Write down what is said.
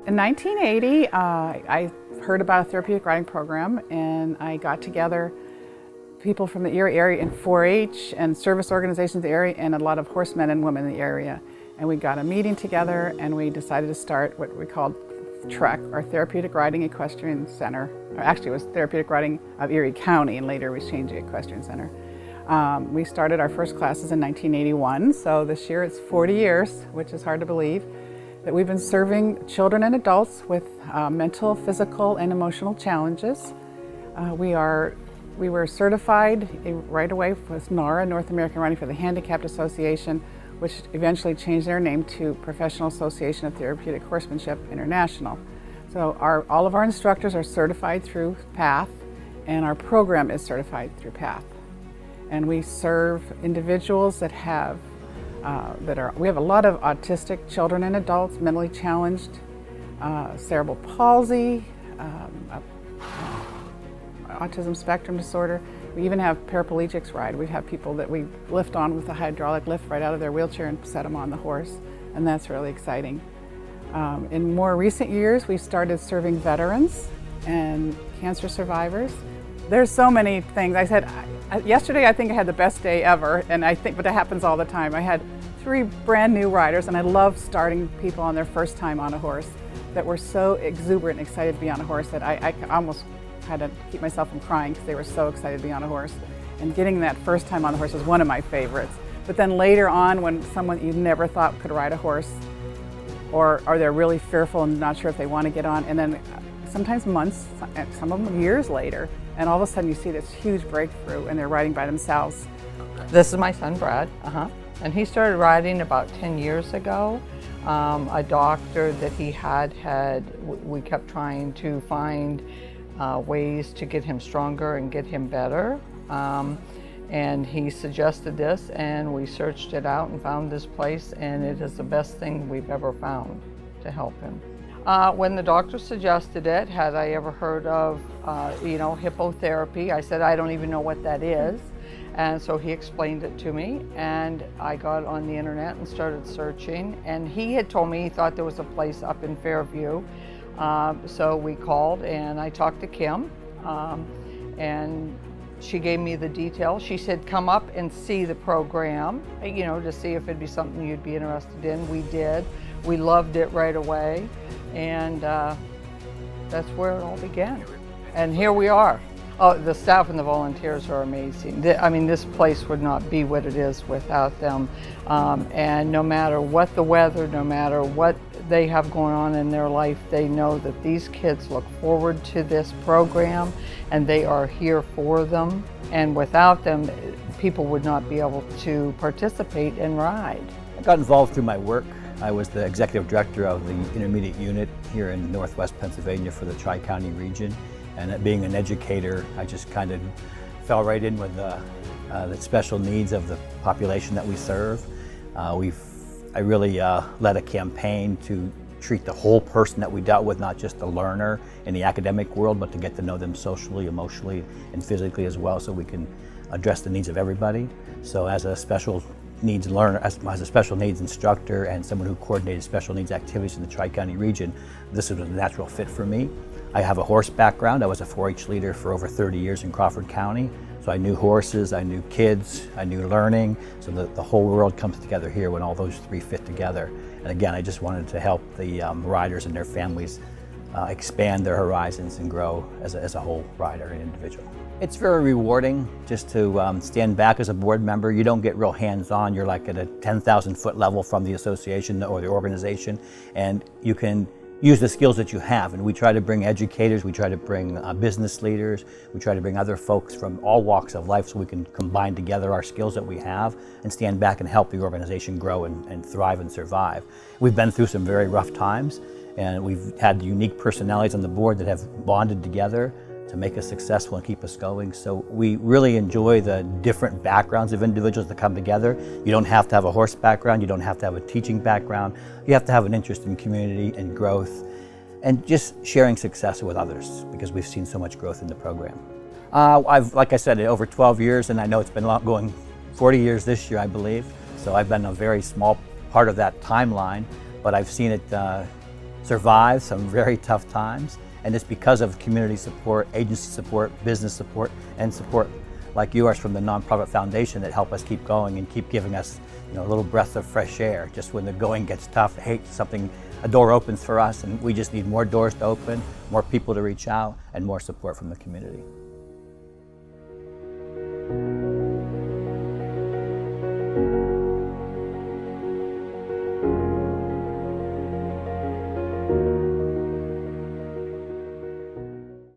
In 1980, I heard about a therapeutic riding program, and I got together people from the Erie area in 4-H and service organizations in the area and a lot of horsemen and women in the area. And we got a meeting together and we decided to start what we called TREC, or Therapeutic Riding Equestrian Center. Or actually, it was Therapeutic Riding of Erie County, and later we changed to Equestrian Center. We started our first classes in 1981, so this year it's 40 years, which is hard to believe, that we've been serving children and adults with mental, physical, and emotional challenges. We were certified right away with NARA, North American Riding for the Handicapped Association, which eventually changed their name to Professional Association of Therapeutic Horsemanship International. So all of our instructors are certified through PATH, and our program is certified through PATH. And we serve individuals that we have a lot of autistic children and adults, mentally challenged, cerebral palsy, autism spectrum disorder. We even have paraplegics ride. We have people that we lift on with a hydraulic lift right out of their wheelchair and set them on the horse, and that's really exciting. In more recent years, we started serving veterans and cancer survivors. There's so many things. I said, yesterday I think I had the best day ever, but that happens all the time. I had 3 brand new riders, and I love starting people on their first time on a horse that were so exuberant and excited to be on a horse that I almost had to keep myself from crying because they were so excited to be on a horse. And getting that first time on the horse was one of my favorites. But then later on, when someone you never thought could ride a horse, or they're really fearful and not sure if they want to get on, and then sometimes months, some of them years later, and all of a sudden you see this huge breakthrough and they're riding by themselves. This is my son, Brad, and he started riding about 10 years ago. A doctor that he we kept trying to find ways to get him stronger and get him better. And he suggested this, and we searched it out and found this place, and it is the best thing we've ever found to help him. When the doctor suggested it, had I ever heard of, hippotherapy? I said, I don't even know what that is. And so he explained it to me, and I got on the internet and started searching. And he had told me he thought there was a place up in Fairview. So we called, and I talked to Kim, and she gave me the details. She said, come up and see the program, to see if it'd be something you'd be interested in. We did. We loved it right away, and that's where it all began. And here we are. Oh, the staff and the volunteers are amazing. This place would not be what it is without them. And no matter what the weather, no matter what they have going on in their life, they know that these kids look forward to this program and they are here for them. And without them, people would not be able to participate and ride. I got involved through my work. I was the executive director of the intermediate unit here in Northwest Pennsylvania for the Tri-County region. And being an educator, I just kind of fell right in with the special needs of the population that we serve. I really led a campaign to treat the whole person that we dealt with, not just the learner in the academic world, but to get to know them socially, emotionally, and physically as well, so we can address the needs of everybody. So as a special needs learner, as a special needs instructor and someone who coordinated special needs activities in the Tri-County region, this was a natural fit for me. I have a horse background. I was a 4-H leader for over 30 years in Crawford County. So I knew horses, I knew kids, I knew learning. So the whole world comes together here when all those 3 fit together. And again, I just wanted to help the riders and their families expand their horizons and grow as a whole rider and individual. It's very rewarding just to stand back as a board member. You don't get real hands-on. You're like at a 10,000 foot level from the association or the organization, and you can use the skills that you have. And we try to bring educators, we try to bring business leaders, we try to bring other folks from all walks of life so we can combine together our skills that we have and stand back and help the organization grow and thrive and survive. We've been through some very rough times, and we've had unique personalities on the board that have bonded together to make us successful and keep us going. So we really enjoy the different backgrounds of individuals that come together. You don't have to have a horse background, you don't have to have a teaching background, you have to have an interest in community and growth and just sharing success with others, because we've seen so much growth in the program. Like I said, over 12 years, and I know it's been going 40 years this year, I believe. So I've been a very small part of that timeline, but I've seen it survive some very tough times. And it's because of community support, agency support, business support, and support like yours from the nonprofit foundation that help us keep going and keep giving us, a little breath of fresh air. Just when the going gets tough, a door opens for us, and we just need more doors to open, more people to reach out, and more support from the community.